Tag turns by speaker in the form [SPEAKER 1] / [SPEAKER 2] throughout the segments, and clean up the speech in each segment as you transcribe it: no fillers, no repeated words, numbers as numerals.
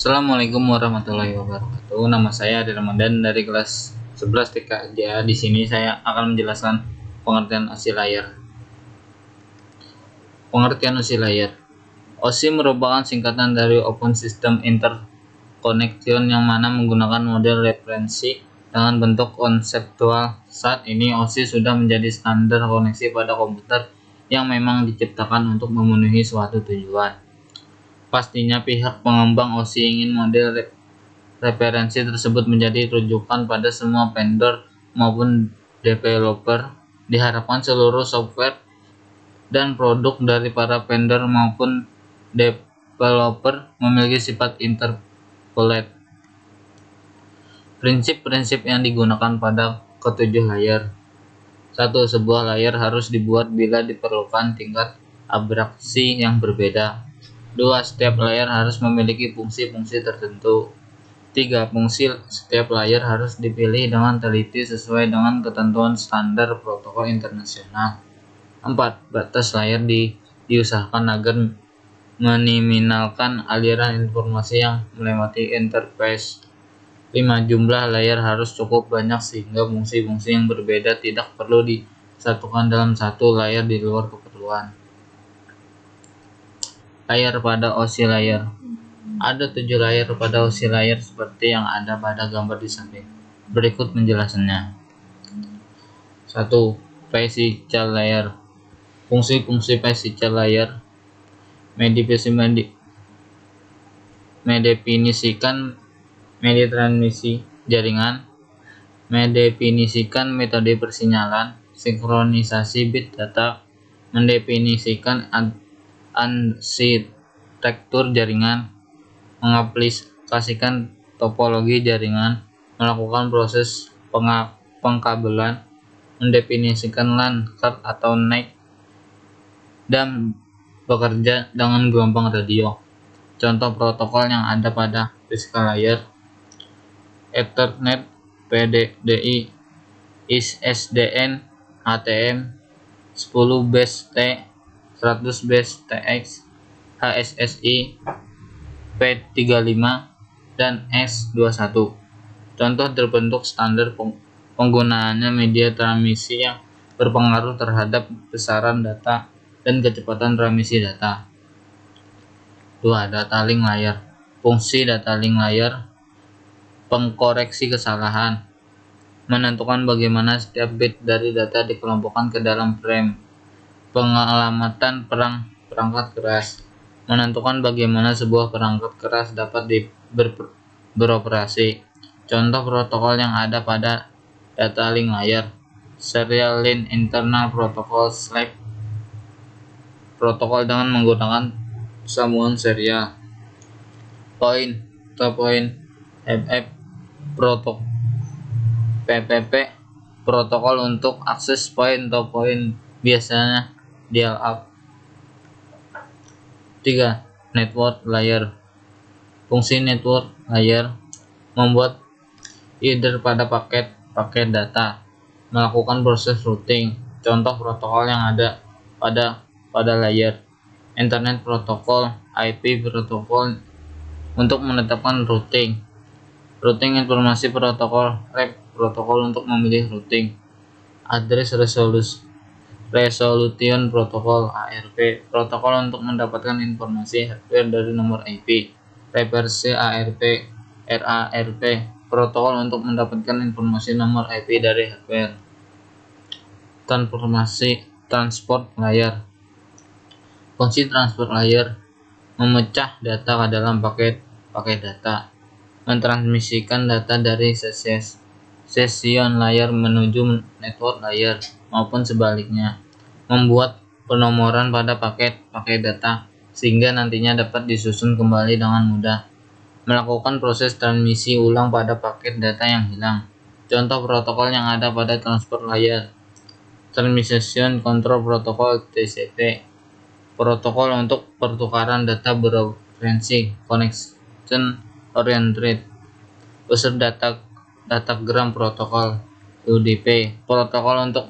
[SPEAKER 1] Assalamualaikum warahmatullahi wabarakatuh. Nama saya Adi Ramadan dari kelas 11 TKJ. Di sini saya akan menjelaskan pengertian OSI layar. Pengertian OSI layar. OSI merupakan singkatan dari Open System Interconnection yang mana menggunakan model referensi dengan bentuk konseptual. Saat ini OSI sudah menjadi standar koneksi pada komputer yang memang diciptakan untuk memenuhi suatu tujuan. Pastinya pihak pengembang OSI ingin model referensi tersebut menjadi rujukan pada semua vendor maupun developer. Diharapkan seluruh software dan produk dari para vendor maupun developer memiliki sifat interpolate. Prinsip-prinsip yang digunakan pada ketujuh layar. 1. Sebuah layar harus dibuat bila diperlukan tingkat abstraksi yang berbeda. 2. Setiap layar harus memiliki fungsi-fungsi tertentu. 3. Fungsi setiap layar harus dipilih dengan teliti sesuai dengan ketentuan standar protokol internasional. 4. Batas layar diusahakan agar meminimalkan aliran informasi yang melewati interface. 5. Jumlah layar harus cukup banyak sehingga fungsi-fungsi yang berbeda tidak perlu disatukan dalam satu layar di luar keperluan. Layar pada OSI layar. Ada 7 layar pada OSI layar seperti yang ada pada gambar di samping. Berikut penjelasannya. 1. Physical layer. Fungsi-fungsi physical layer mendefinisikan media transmisi jaringan, mendefinisikan metode persinyalan, sinkronisasi bit data, mendefinisikan arsitektur jaringan, mengaplikasikan topologi jaringan, melakukan proses pengkabelan, mendefinisikan LAN card atau NIC, dan bekerja dengan gelombang radio. Contoh protokol yang ada pada physical layer: Ethernet, PDDI, ISDN, ATM, 10 base T, 100 base TX, HSSI, P35, dan S21. Contoh terbentuk standar penggunaannya media transmisi yang berpengaruh terhadap besaran data dan kecepatan transmisi data. 2. Data link layer. Fungsi data link layer: pengkoreksi kesalahan, menentukan bagaimana setiap bit dari data dikelompokkan ke dalam frame, pengalamatan perangkat keras, menentukan bagaimana sebuah perangkat keras dapat beroperasi. Contoh protokol yang ada pada data link layer: Serial Link Internal Protocol SLAP, protokol dengan menggunakan sambungan serial. Point to point FF protokol PPP, protokol untuk akses point to point, biasanya dial-up. 3. Network layer. Fungsi network layer: membuat header pada paket data, melakukan proses routing. Contoh protokol yang ada pada layer: Internet Protocol, IP protokol untuk menetapkan routing informasi protokol, REP protokol untuk memilih routing, Address Resolution Protocol, ARP protokol untuk mendapatkan informasi hardware dari nomor IP, Reverse ARP, RARP protokol untuk mendapatkan informasi nomor IP dari hardware. Transport layer. Fungsi transport layer: memecah data ke dalam paket data, mentransmisikan data dari session layer menuju network layer maupun sebaliknya, membuat penomoran pada paket data sehingga nantinya dapat disusun kembali dengan mudah, melakukan proses transmisi ulang pada paket data yang hilang. Contoh protokol yang ada pada transport layer: Transmission Control Protocol, TCP, protokol untuk pertukaran data berfrekuensi, Connection Oriented. User Datagram Protocol, UDP, protokol untuk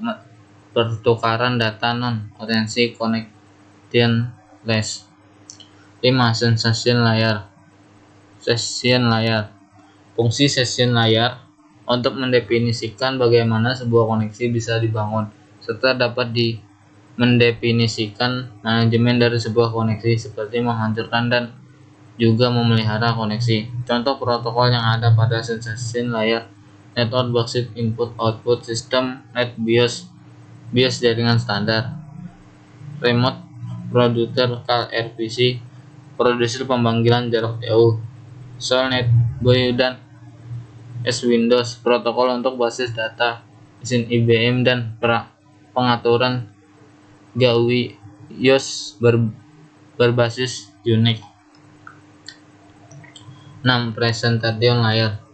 [SPEAKER 1] pertukaran data non-latency, connectionless. 5. Sensation layer. session layar. Fungsi session layar untuk mendefinisikan bagaimana sebuah koneksi bisa dibangun, serta dapat mendefinisikan manajemen dari sebuah koneksi seperti menghancurkan dan juga memelihara koneksi. Contoh protokol yang ada pada session layar: Network Basic Input Output System, NetBIOS, BIOS jaringan standar, Remote Producer Call RPC, produser pemanggilan jarak jauh, Solnet, BOE, dan S-Windows, protokol untuk basis data, izin IBM, dan pengaturan GUI iOS berbasis Unix. 6. Presentation layer.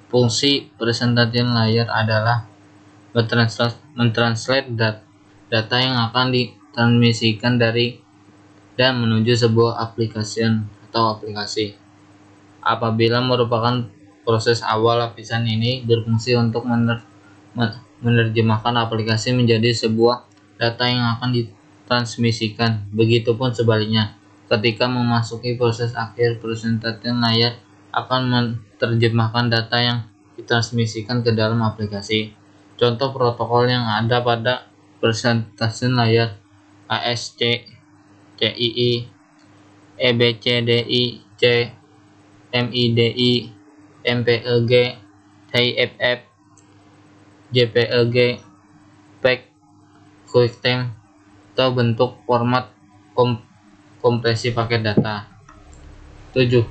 [SPEAKER 1] Fungsi presentation layer adalah mentranslate data yang akan ditransmisikan dari dan menuju sebuah aplikasi atau aplikasi. Apabila merupakan proses awal, lapisan ini berfungsi untuk menerjemahkan aplikasi menjadi sebuah data yang akan ditransmisikan. Begitupun sebaliknya, ketika memasuki proses akhir, presentation layer akan menerjemahkan data yang ditransmisikan ke dalam aplikasi. Contoh protokol yang ada pada presentation layer: ASC, CII, EBCDI, MIDI, MPEG, HIFF, JPEG, PEG, QuickTime, atau bentuk format kompresi paket data. 7.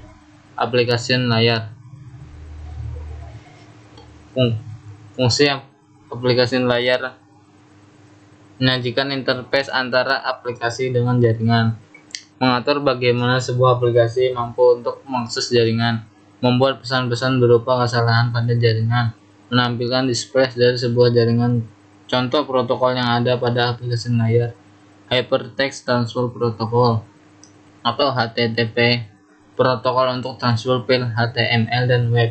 [SPEAKER 1] Application layer. Fungsi application layer menyajikan interface antara aplikasi dengan jaringan, mengatur bagaimana sebuah aplikasi mampu untuk mengakses jaringan, membuat pesan-pesan berupa kesalahan pada jaringan, menampilkan display dari sebuah jaringan. Contoh protokol yang ada pada aplikasi layer: Hypertext Transfer Protocol atau HTTP, protokol untuk transfer file HTML dan web;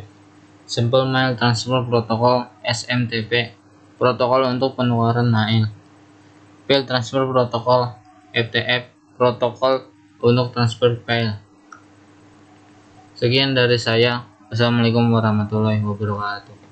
[SPEAKER 1] Simple Mail Transfer Protocol SMTP, protokol untuk penukaran mail; File Transfer Protocol FTP, protokol untuk transfer file. Sekian dari saya. Wassalamualaikum warahmatullahi wabarakatuh.